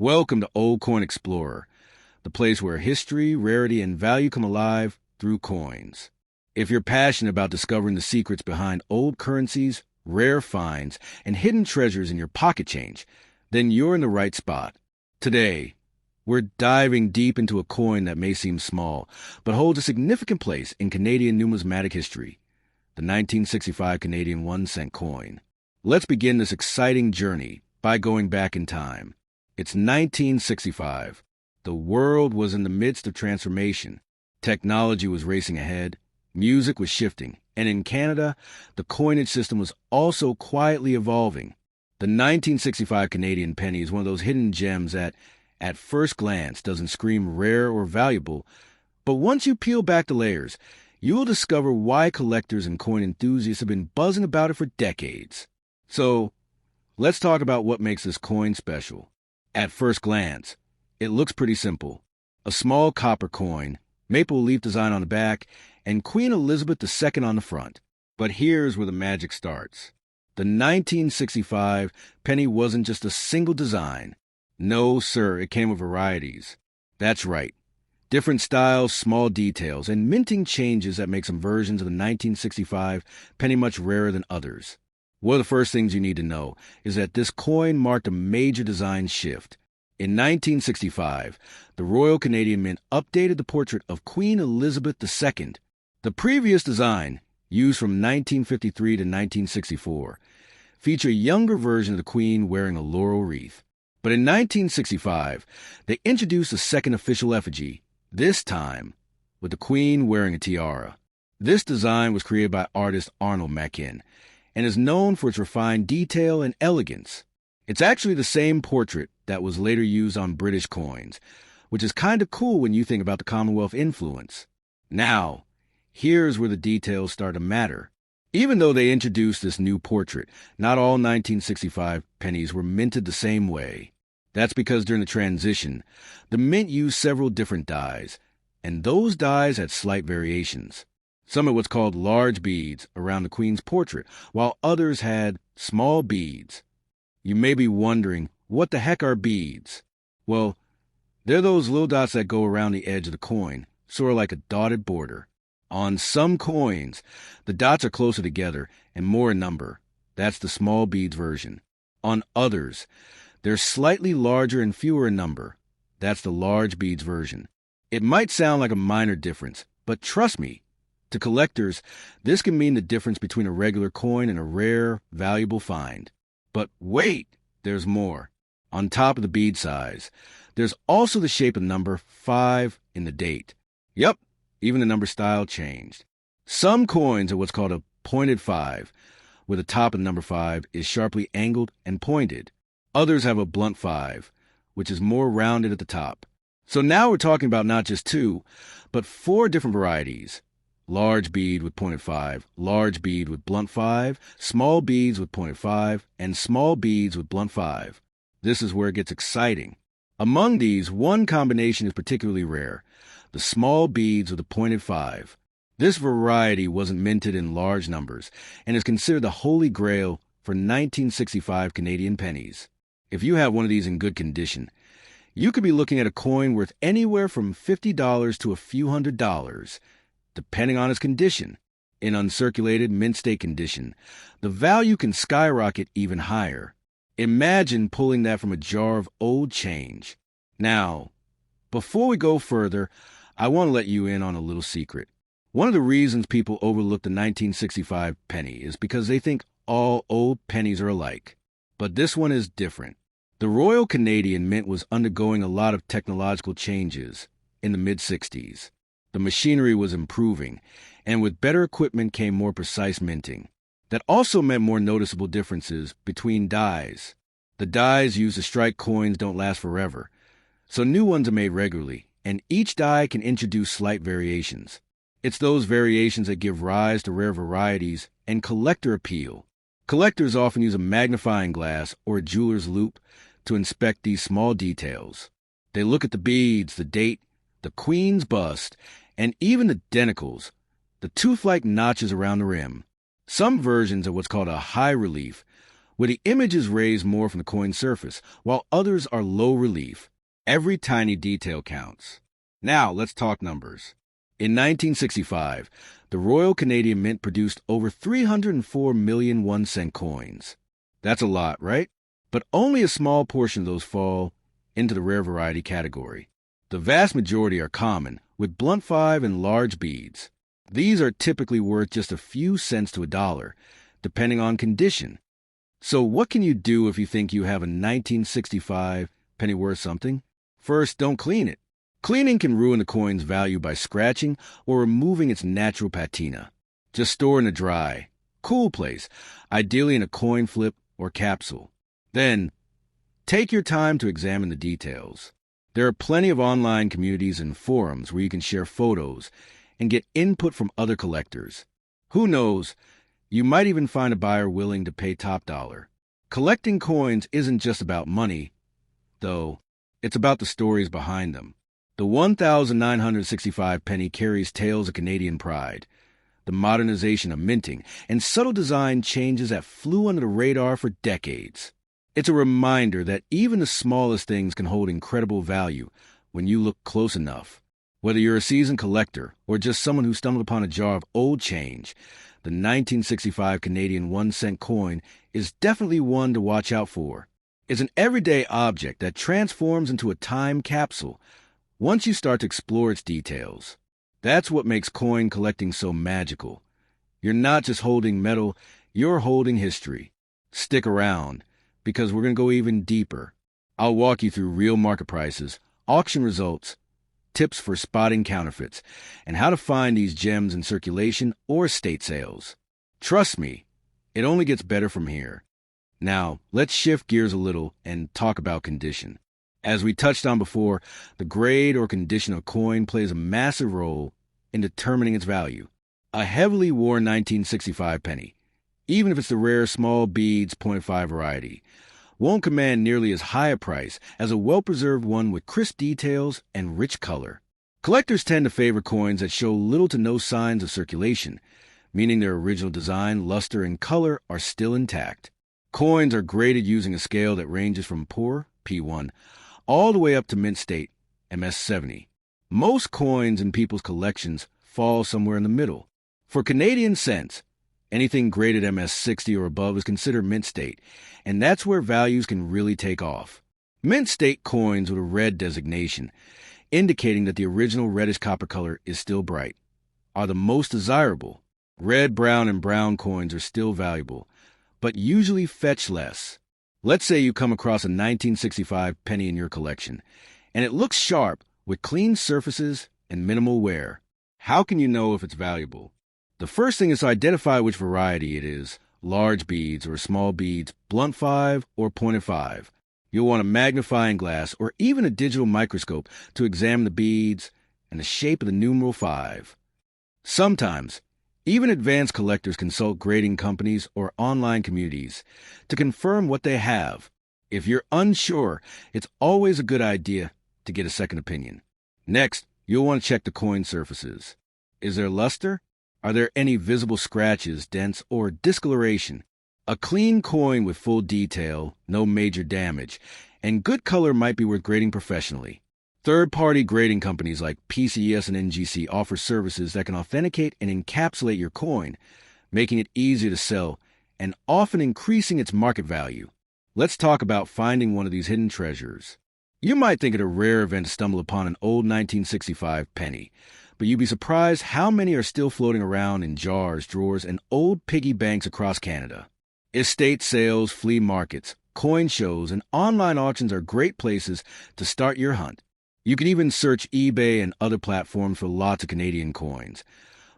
Welcome to Old Coin Explorer, the place where history, rarity, and value come alive through coins. If you're passionate about discovering the secrets behind old currencies, rare finds, and hidden treasures in your pocket change, then you're in the right spot. Today, we're diving deep into a coin that may seem small, but holds a significant place in Canadian numismatic history, the 1965 Canadian 1-cent coin. Let's begin this exciting journey by going back in time. It's 1965. The world was in the midst of transformation. Technology was racing ahead, music was shifting, and in Canada, the coinage system was also quietly evolving. The 1965 Canadian penny is one of those hidden gems that, at first glance, doesn't scream rare or valuable, but once you peel back the layers, you will discover why collectors and coin enthusiasts have been buzzing about it for decades. So, let's talk about what makes this coin special. At first glance, it looks pretty simple. A small copper coin, maple leaf design on the back, and Queen Elizabeth II on the front. But here's where the magic starts. The 1965 penny wasn't just a single design. No, sir, it came with varieties. That's right. Different styles, small details, and minting changes that make some versions of the 1965 penny much rarer than others. One of the first things you need to know is that this coin marked a major design shift. In 1965, the Royal Canadian Mint updated the portrait of Queen Elizabeth II. The previous design, used from 1953 to 1964, featured a younger version of the Queen wearing a laurel wreath. But in 1965, they introduced a second official effigy, this time with the Queen wearing a tiara. This design was created by artist Arnold Mackin and is known for its refined detail and elegance. It's actually the same portrait that was later used on British coins, which is kind of cool when you think about the Commonwealth influence. Now, here's where the details start to matter. Even though they introduced this new portrait, not all 1965 pennies were minted the same way. That's because during the transition, the mint used several different dies, and those dies had slight variations. Some had what's called large beads around the Queen's portrait, while others had small beads. You may be wondering, what the heck are beads? Well, they're those little dots that go around the edge of the coin, sort of like a dotted border. On some coins, the dots are closer together and more in number. That's the small beads version. On others, they're slightly larger and fewer in number. That's the large beads version. It might sound like a minor difference, but trust me, to collectors, this can mean the difference between a regular coin and a rare, valuable find. But wait, there's more. On top of the bead size, there's also the shape of number 5 in the date. Yep, even the number style changed. Some coins are what's called a pointed 5, where the top of the number 5 is sharply angled and pointed. Others have a blunt 5, which is more rounded at the top. So now we're talking about not just 2, but 4 different varieties. Large bead with pointed 5, large bead with blunt 5, small beads with pointed 5, and small beads with blunt 5. This is where it gets exciting. Among these, one combination is particularly rare, the small beads with the pointed 5. This variety wasn't minted in large numbers and is considered the holy grail for 1965 Canadian pennies. If you have one of these in good condition, you could be looking at a coin worth anywhere from $50 to a few $100s. Depending on its condition. In uncirculated, mint state condition, the value can skyrocket even higher. Imagine pulling that from a jar of old change. Now, before we go further, I want to let you in on a little secret. One of the reasons people overlook the 1965 penny is because they think all old pennies are alike. But this one is different. The Royal Canadian Mint was undergoing a lot of technological changes in the mid-60s. The machinery was improving, and with better equipment came more precise minting. That also meant more noticeable differences between dies. The dies used to strike coins don't last forever, so new ones are made regularly, and each die can introduce slight variations. It's those variations that give rise to rare varieties and collector appeal. Collectors often use a magnifying glass or a jeweler's loupe to inspect these small details. They look at the beads, the date, the Queen's bust, and even the denticles, the tooth-like notches around the rim. Some versions are what's called a high relief, where the image is raised more from the coin surface, while others are low relief. Every tiny detail counts. Now, let's talk numbers. In 1965, the Royal Canadian Mint produced over 304 million 1-cent coins. That's a lot, right? But only a small portion of those fall into the rare variety category. The vast majority are common, with blunt 5 and large beads. These are typically worth just a few cents to $1, depending on condition. So what can you do if you think you have a 1965 penny worth something? First, don't clean it. Cleaning can ruin the coin's value by scratching or removing its natural patina. Just store in a dry, cool place, ideally in a coin flip or capsule. Then, take your time to examine the details. There are plenty of online communities and forums where you can share photos and get input from other collectors. Who knows, you might even find a buyer willing to pay top dollar. Collecting coins isn't just about money, though. It's about the stories behind them. The 1,965 penny carries tales of Canadian pride, the modernization of minting, and subtle design changes that flew under the radar for decades. It's a reminder that even the smallest things can hold incredible value when you look close enough. Whether you're a seasoned collector or just someone who stumbled upon a jar of old change, the 1965 Canadian 1-cent coin is definitely one to watch out for. It's an everyday object that transforms into a time capsule once you start to explore its details. That's what makes coin collecting so magical. You're not just holding metal, you're holding history. Stick around, because we're going to go even deeper. I'll walk you through real market prices, auction results, tips for spotting counterfeits, and how to find these gems in circulation or estate sales. Trust me, it only gets better from here. Now, let's shift gears a little and talk about condition. As we touched on before, the grade or condition of a coin plays a massive role in determining its value. A heavily worn 1965 penny, even if it's the rare small beads .5 variety, won't command nearly as high a price as a well-preserved one with crisp details and rich color. Collectors tend to favor coins that show little to no signs of circulation, meaning their original design, luster, and color are still intact. Coins are graded using a scale that ranges from poor, P1, all the way up to mint state, MS70. Most coins in people's collections fall somewhere in the middle. For Canadian cents, anything graded MS60 or above is considered mint state, and that's where values can really take off. Mint state coins with a red designation, indicating that the original reddish copper color is still bright, are the most desirable. Red, brown, and brown coins are still valuable, but usually fetch less. Let's say you come across a 1965 penny in your collection, and it looks sharp with clean surfaces and minimal wear. How can you know if it's valuable? The first thing is to identify which variety it is, large beads or small beads, blunt 5 or pointed 5. You'll want a magnifying glass or even a digital microscope to examine the beads and the shape of the numeral 5. Sometimes, even advanced collectors consult grading companies or online communities to confirm what they have. If you're unsure, it's always a good idea to get a second opinion. Next, you'll want to check the coin surfaces. Is there luster? Are there any visible scratches, dents, or discoloration? A clean coin with full detail, no major damage, and good color might be worth grading professionally. Third-party grading companies like PCS and NGC offer services that can authenticate and encapsulate your coin, making it easier to sell and often increasing its market value. Let's talk about finding one of these hidden treasures. You might think it a rare event to stumble upon an old 1965 penny, but you'd be surprised how many are still floating around in jars, drawers, and old piggy banks across Canada. Estate sales, flea markets, coin shows, and online auctions are great places to start your hunt. You can even search eBay and other platforms for lots of Canadian coins,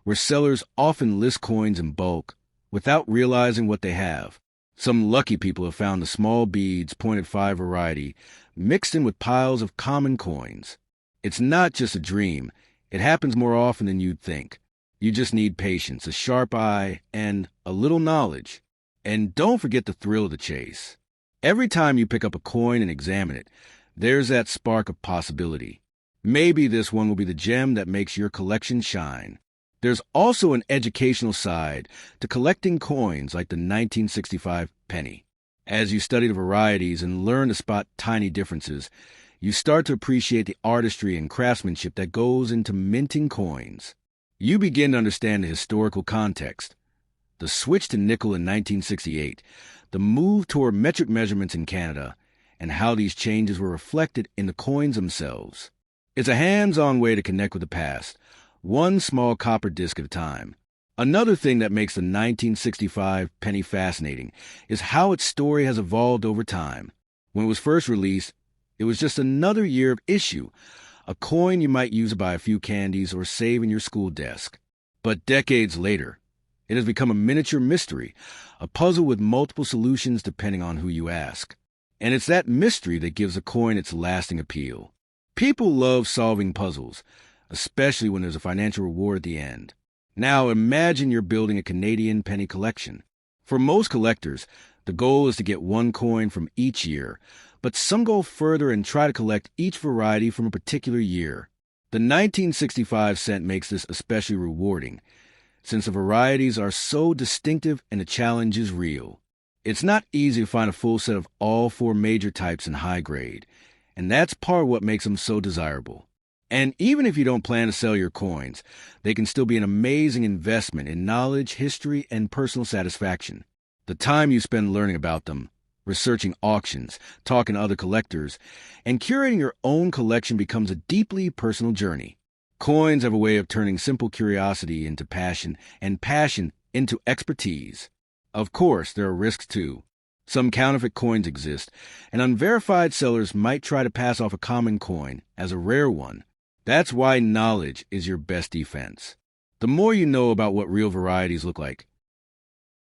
where sellers often list coins in bulk without realizing what they have. Some lucky people have found the small beads .5 variety mixed in with piles of common coins. It's not just a dream. It happens more often than you'd think. You just need patience, a sharp eye, and a little knowledge. And don't forget the thrill of the chase. Every time you pick up a coin and examine it, there's that spark of possibility. Maybe this one will be the gem that makes your collection shine. There's also an educational side to collecting coins like the 1965 penny. As you study the varieties and learn to spot tiny differences, you start to appreciate the artistry and craftsmanship that goes into minting coins. You begin to understand the historical context, the switch to nickel in 1968, the move toward metric measurements in Canada, and how these changes were reflected in the coins themselves. It's a hands-on way to connect with the past, one small copper disc at a time. Another thing that makes the 1965 penny fascinating is how its story has evolved over time. When it was first released, it was just another year of issue, a coin you might use to buy a few candies or save in your school desk. But decades later, it has become a miniature mystery, a puzzle with multiple solutions depending on who you ask. And it's that mystery that gives a coin its lasting appeal. People love solving puzzles, especially when there's a financial reward at the end. Now imagine you're building a Canadian penny collection. For most collectors, the goal is to get one coin from each year, but some go further and try to collect each variety from a particular year. The 1965 cent makes this especially rewarding, since the varieties are so distinctive and the challenge is real. It's not easy to find a full set of all four major types in high grade, and that's part of what makes them so desirable. And even if you don't plan to sell your coins, they can still be an amazing investment in knowledge, history, and personal satisfaction. The time you spend learning about them, researching auctions, talking to other collectors, and curating your own collection becomes a deeply personal journey. Coins have a way of turning simple curiosity into passion and passion into expertise. Of course, there are risks too. Some counterfeit coins exist, and unverified sellers might try to pass off a common coin as a rare one. That's why knowledge is your best defense. The more you know about what real varieties look like,